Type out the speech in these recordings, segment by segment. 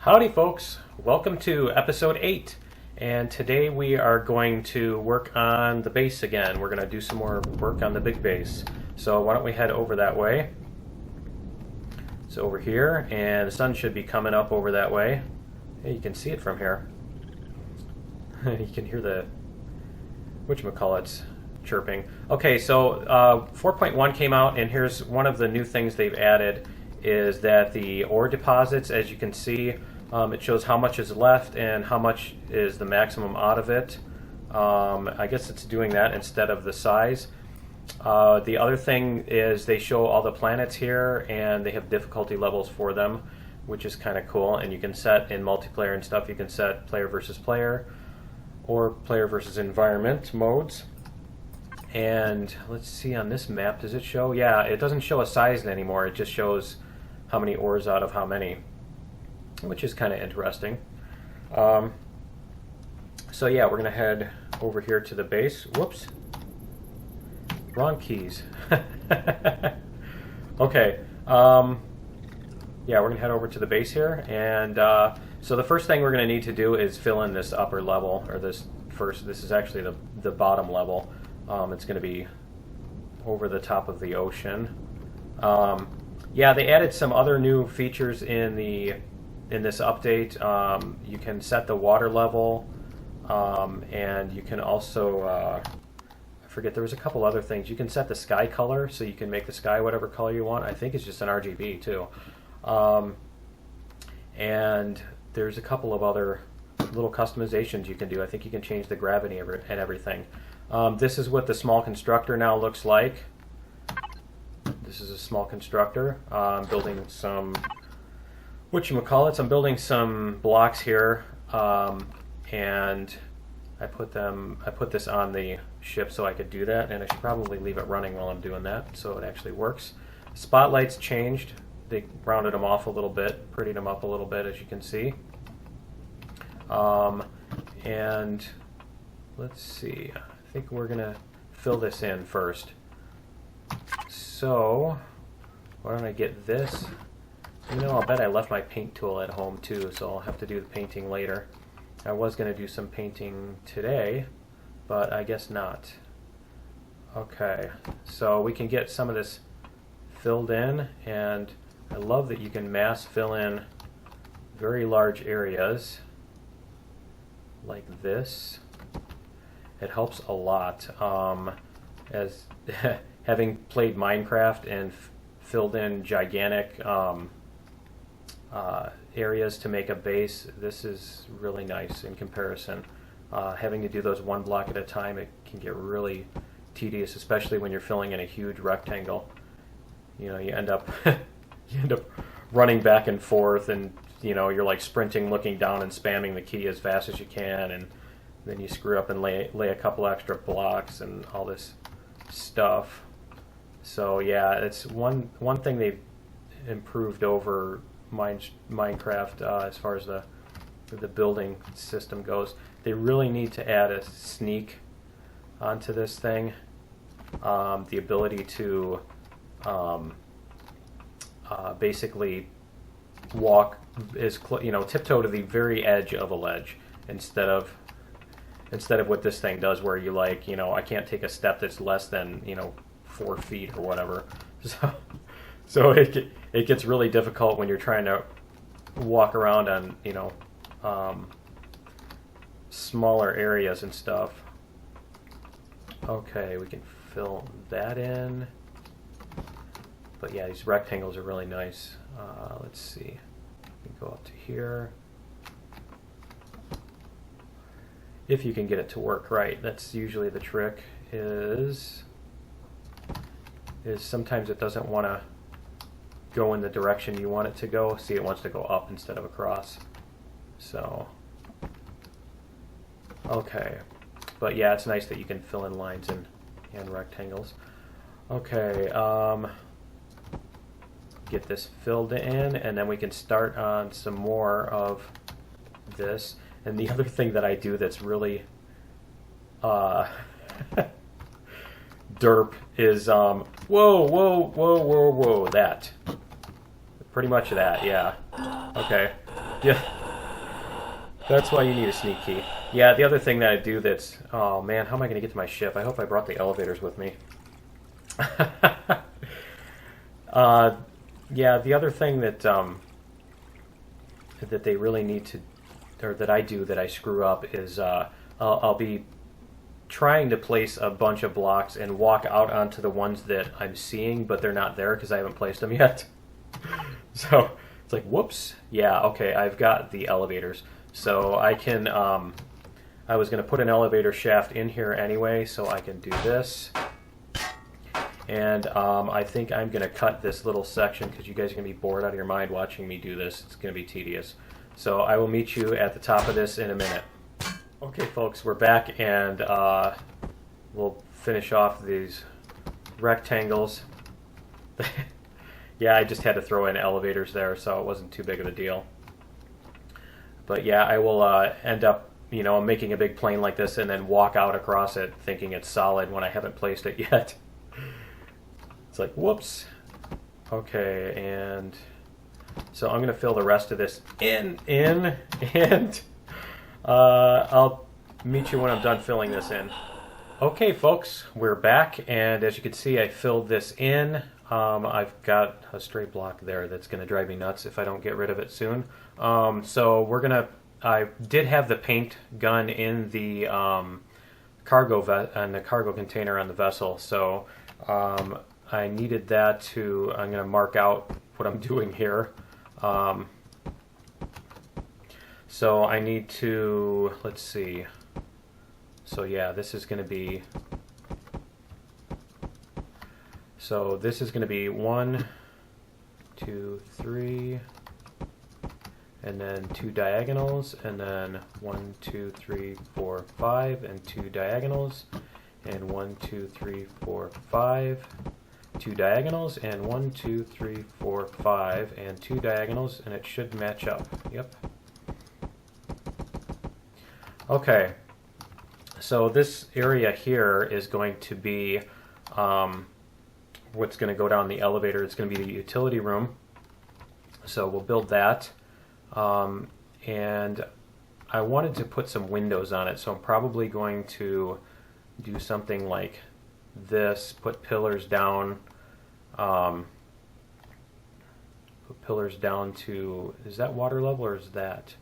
Howdy folks, welcome to episode 8, and today we are going to work on the base again. We're going to do some more work on the big base. So why don't we head over that way. It's over here, and the sun should be coming up over that way. Hey, you can see it from here. You can hear the whatchamacallits chirping. Okay, so 4.1 came out, and here's one of the new things they've added is that the ore deposits, as you can see, it shows how much is left and how much is the maximum out of it. I guess it's doing that instead of the size. The other thing is they show all the planets here and they have difficulty levels for them, which is kind of cool. And you can set in multiplayer and stuff, you can set player versus player or player versus environment modes. And let's see on this map, does it show? Yeah, it doesn't show a size anymore, it just shows how many ores out of how many, which is kind of interesting. So yeah, we're going to head over here to the base. Whoops. Wrong keys. Okay. Yeah, we're going to head over to the base here. And so the first thing we're going to need to do is fill in this upper level, or this is actually the bottom level. It's going to be over the top of the ocean. Yeah, they added some other new features in this update. You can set the water level, and you can also, I forget, there was a couple other things. You can set the sky color, so you can make the sky whatever color you want. I think it's just an RGB too. And there's a couple of other little customizations you can do. I think you can change the gravity and everything. This is what the small constructor now looks like. This is a small constructor. I'm building some whatchamacallits. I'm building some blocks here, and I put this on the ship so I could do that, and I should probably leave it running while I'm doing that so it actually works. Spotlights changed. They rounded them off a little bit, prettied them up a little bit, as you can see. And let's see, I think we're gonna fill this in first. So why don't I get this? You know, I'll bet I left my paint tool at home too, so I'll have to do the painting later. I was going to do some painting today, but I guess not. Okay, so we can get some of this filled in, and I love that you can mass fill in very large areas like this. It helps a lot. As having played Minecraft and filled in gigantic areas to make a base, this is really nice in comparison. Having to do those one block at a time, it can get really tedious, especially when you're filling in a huge rectangle. You know, you end up running back and forth, and you know, you're like sprinting, looking down and spamming the key as fast as you can, and then you screw up and lay a couple extra blocks and all this stuff. So yeah, it's one thing they've improved over Minecraft as far as the building system goes. They really need to add a sneak onto this thing. The ability to basically walk tiptoe to the very edge of a ledge instead of what this thing does, where you I can't take a step that's less than 4 feet or whatever. So it gets really difficult when you're trying to walk around on smaller areas and stuff. Okay, we can fill that in. But yeah, these rectangles are really nice. Let's see. We can go up to here. If you can get it to work right. That's usually the trick, is sometimes it doesn't want to go in the direction you want it to go. See, it wants to go up instead of across. So, okay. But yeah, it's nice that you can fill in lines and rectangles. Okay, get this filled in, and then we can start on some more of this. And the other thing that I do that's really derp is whoa, that. Pretty much that, yeah. Okay. Yeah, that's why you need a sneak key. Yeah, the other thing that I do that's... Oh, man, how am I going to get to my ship? I hope I brought the elevators with me. Yeah, the other thing that that they really need to... Or that I do that I screw up is I'll be trying to place a bunch of blocks and walk out onto the ones that I'm seeing, but they're not there because I haven't placed them yet. So it's like, whoops. Yeah, okay, I've got the elevators. So I can, I was going to put an elevator shaft in here anyway, so I can do this. And I think I'm going to cut this little section because you guys are going to be bored out of your mind watching me do this. It's going to be tedious. So I will meet you at the top of this in a minute. Okay, folks, we're back, and we'll finish off these rectangles. Yeah, I just had to throw in elevators there, so it wasn't too big of a deal. But yeah, I will end up, you know, making a big plane like this and then walk out across it thinking it's solid when I haven't placed it yet. It's like, whoops. Okay, and so I'm going to fill the rest of this in, and I'll meet you when I'm done filling this in. Okay, folks, we're back, and as you can see, I filled this in. I've got a stray block there that's going to drive me nuts if I don't get rid of it soon. So we're going to... I did have the paint gun in the cargo container on the vessel, so I needed that to... I'm going to mark out what I'm doing here. So I need to... Let's see. So yeah, this is going to be... So this is going to be 1, 2, 3, and then 2 diagonals, and then 1, 2, 3, 4, 5, and 2 diagonals, and 1, 2, 3, 4, 5, 2 diagonals, and 1, 2, 3, 4, 5, and 2 diagonals, and it should match up. Yep. Okay. So this area here is going to be what's going to go down the elevator. It's going to be the utility room. So we'll build that. And I wanted to put some windows on it, so I'm probably going to do something like this, put pillars down, to, is that water level or is that?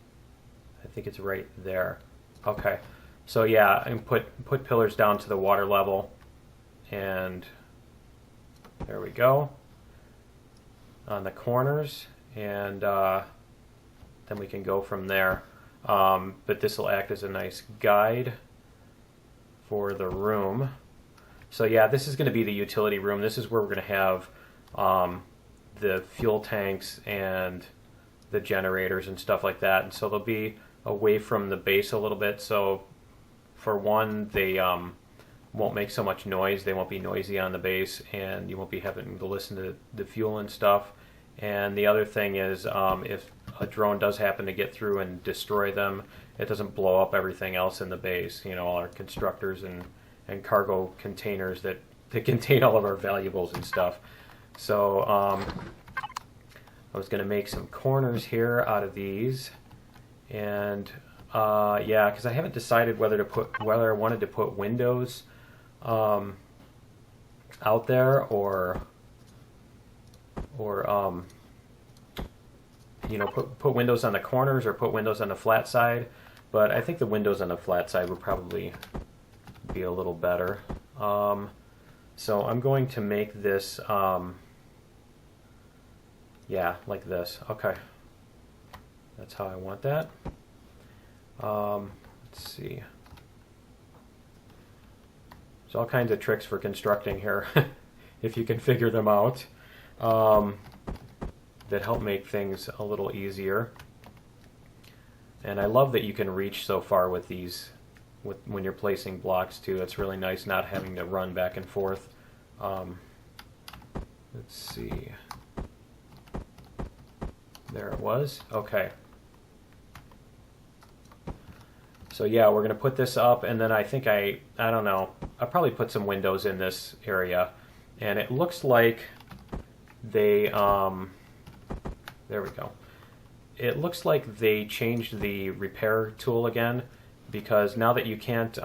I think it's right there. Okay. So yeah, and put pillars down to the water level, and there we go on the corners, and then we can go from there. But this will act as a nice guide for the room. So yeah, this is going to be the utility room. This is where we're going to have the fuel tanks and the generators and stuff like that. And so they'll be away from the base a little bit. So for one, they won't make so much noise. They won't be noisy on the base, and you won't be having to listen to the fuel and stuff. And the other thing is, if a drone does happen to get through and destroy them, it doesn't blow up everything else in the base. You know, all our constructors and cargo containers that contain all of our valuables and stuff. So I was going to make some corners here out of these, and yeah, because I haven't decided whether I wanted to put windows out there or you know, put windows on the corners or put windows on the flat side. But I think the windows on the flat side would probably be a little better. So I'm going to make this, yeah, like this. Okay, that's how I want that. Let's see. There's all kinds of tricks for constructing here, if you can figure them out, that help make things a little easier. And I love that you can reach so far with these, when you're placing blocks too. It's really nice not having to run back and forth. Let's see. There it was. Okay. So yeah, we're going to put this up, and then I think I don't know, I'll probably put some windows in this area. And it looks like they, there we go. it looks like they changed the repair tool again, because now that you can't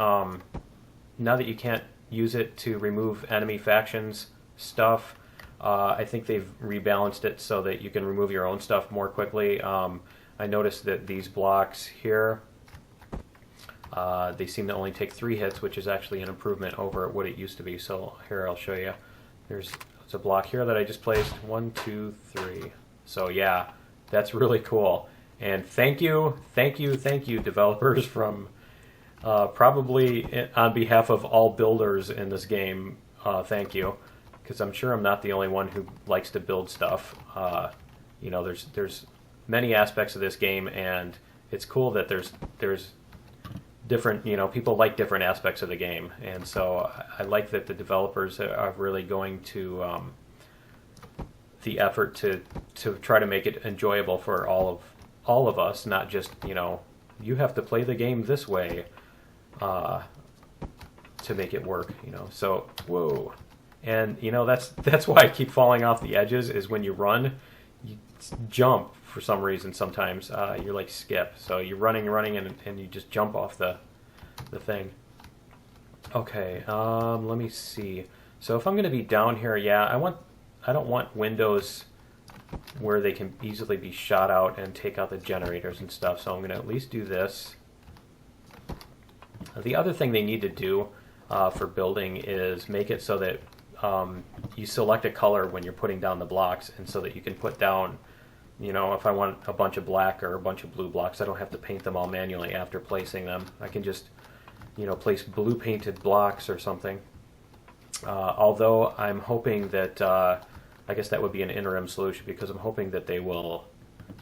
use it to remove enemy factions stuff, I think they've rebalanced it so that you can remove your own stuff more quickly. I noticed that these blocks here, they seem to only take 3 hits, which is actually an improvement over what it used to be. So here, I'll show you. There's a block here that I just placed. 1, 2, 3. So yeah, that's really cool. And thank you, developers, from probably on behalf of all builders in this game. Thank you, because I'm sure I'm not the only one who likes to build stuff. You know, there's many aspects of this game, and it's cool that there's different, you know, people like different aspects of the game, and so I like that the developers are really going to the effort to try to make it enjoyable for all of us, not just, you know, you have to play the game this way to make it work, you know. So whoa, and you know, that's why I keep falling off the edges, is when you run, you jump for some reason. Sometimes you're like Skip, so you're running and you just jump off the thing. Okay, let me see. So if I'm going to be down here, yeah, I don't want windows where they can easily be shot out and take out the generators and stuff, so I'm going to at least do this. The other thing they need to do for building is make it so that you select a color when you're putting down the blocks, and so that you can put down, you know, if I want a bunch of black or a bunch of blue blocks, I don't have to paint them all manually after placing them. I can just, you know, place blue painted blocks or something. Although I'm hoping that, I guess that would be an interim solution, because I'm hoping that they will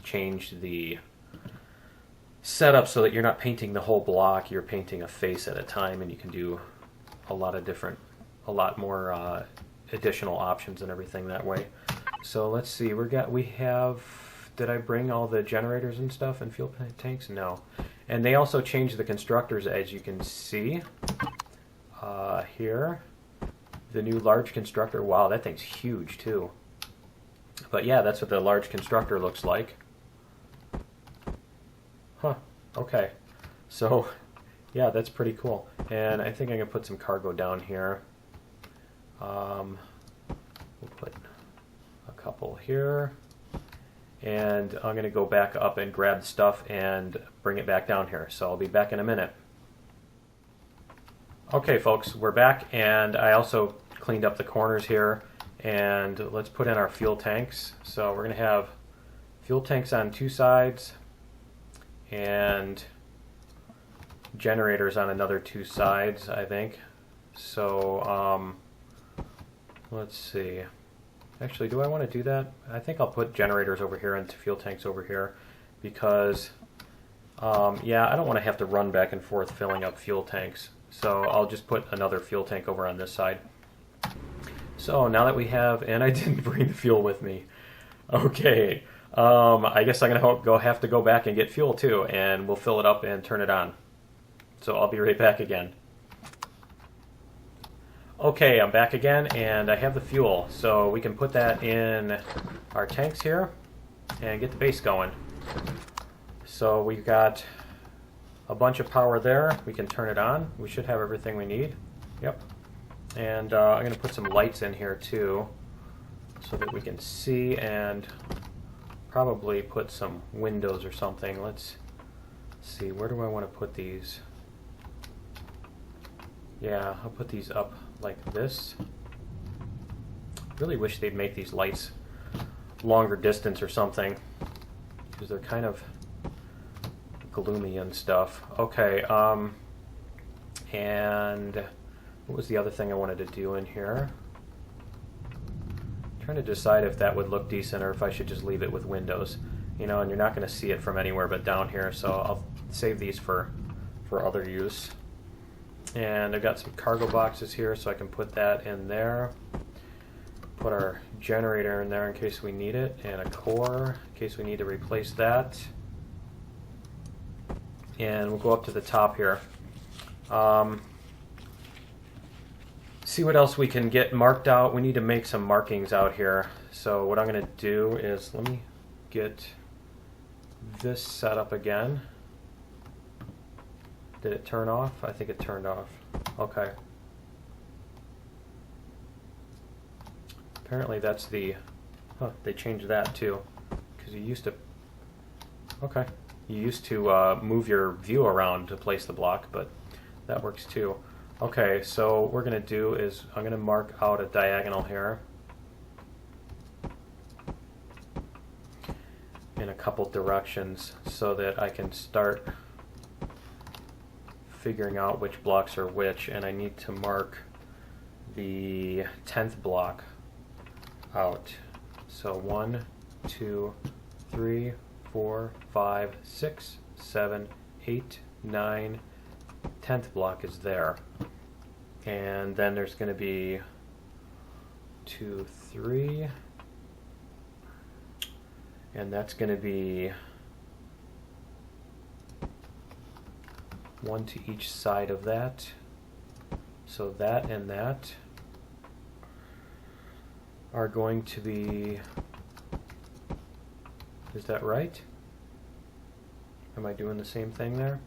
change the setup so that you're not painting the whole block, you're painting a face at a time, and you can do a lot more additional options and everything that way. So let's see, we have, did I bring all the generators and stuff and fuel tanks? No. And they also changed the constructors, as you can see here. The new large constructor, wow, that thing's huge too. But yeah, that's what the large constructor looks like. Huh, okay. So yeah, that's pretty cool. And I think I'm gonna put some cargo down here. We'll put a couple here. And I'm gonna go back up and grab the stuff and bring it back down here. So I'll be back in a minute. Okay folks, we're back, and I also cleaned up the corners here, and let's put in our fuel tanks. So we're going to have fuel tanks on 2 sides and generators on another 2 sides, I think. So let's see, actually, do I want to do that? I think I'll put generators over here and fuel tanks over here, because yeah, I don't want to have to run back and forth filling up fuel tanks. So I'll just put another fuel tank over on this side. So now that we have, and I didn't bring the fuel with me. Okay, I guess I'm gonna have to go back and get fuel too, and we'll fill it up and turn it on. So I'll be right back again. Okay, I'm back again, and I have the fuel, so we can put that in our tanks here and get the base going. So we've got a bunch of power there. We can turn it on. We should have everything we need. Yep. And I'm going to put some lights in here too, so that we can see, and probably put some windows or something. Let's see, where do I want to put these? Yeah, I'll put these up like this. Really wish they'd make these lights longer distance or something, because they're kind of gloomy and stuff. Okay, and what was the other thing I wanted to do in here? I'm trying to decide if that would look decent or if I should just leave it with windows. You know, and you're not going to see it from anywhere but down here, so I'll save these for other use. And I've got some cargo boxes here, so I can put that in there. Put our generator in there in case we need it, and a core in case we need to replace that. And we'll go up to the top here. See what else we can get marked out. We need to make some markings out here. So what I'm going to do is, let me get this setup again. Did it turn off? I think it turned off. Okay. Apparently that's the... Huh, they changed that too. Because you used to... Okay. You used to move your view around to place the block, but that works too. Okay, so what we're going to do is I'm going to mark out a diagonal here in a couple directions so that I can start figuring out which blocks are which, and I need to mark the 10th block out. So 1, 2, 3, 4, 5, 6, 7, 8, 9, 10th block is there. And then there's going to be 2, 3, and that's going to be 1 to each side of that. So that and that are going to be, is that right? Am I doing the same thing there?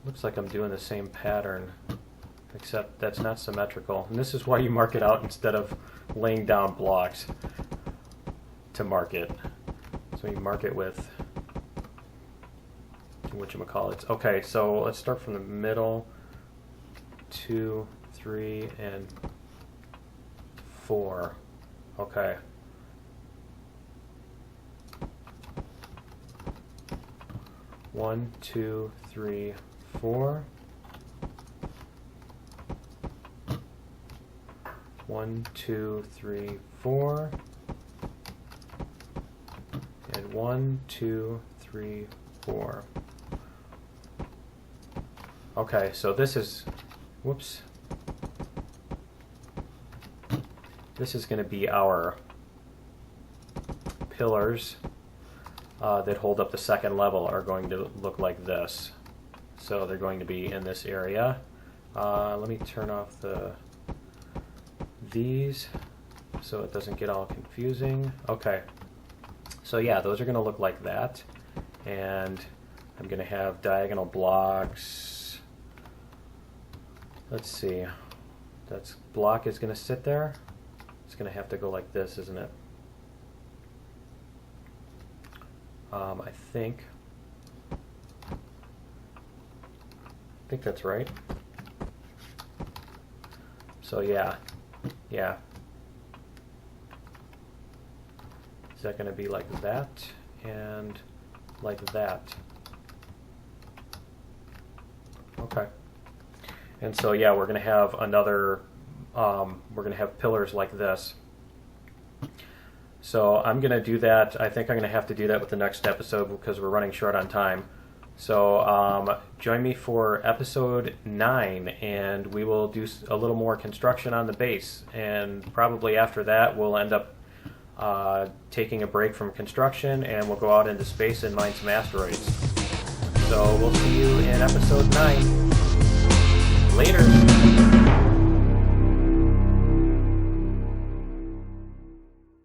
Looks like I'm doing the same pattern, except that's not symmetrical. And this is why you mark it out instead of laying down blocks to mark it. So you mark it with whatchamacallits. Okay, so let's start from the middle. 2, 3, and 4. Okay. One, 2, 3, 4. 1, 2, 3, 4. And 1, 2, 3, 4. Okay, so this is, whoops. This is going to be our pillars that hold up the second level are going to look like this. So they're going to be in this area. Let me turn off these so it doesn't get all confusing. Okay. So yeah, those are going to look like that. And I'm going to have diagonal blocks. Let's see. That block is going to sit there. It's going to have to go like this, isn't it? I think that's right. So yeah. Is that going to be like that and like that? Okay. And so yeah, we're going to have another, we're going to have pillars like this. So I'm going to do that. I think I'm going to have to do that with the next episode because we're running short on time. So join me for episode 9, and we will do a little more construction on the base. And probably after that, we'll end up taking a break from construction, and we'll go out into space and mine some asteroids. So we'll see you in episode 9. Later.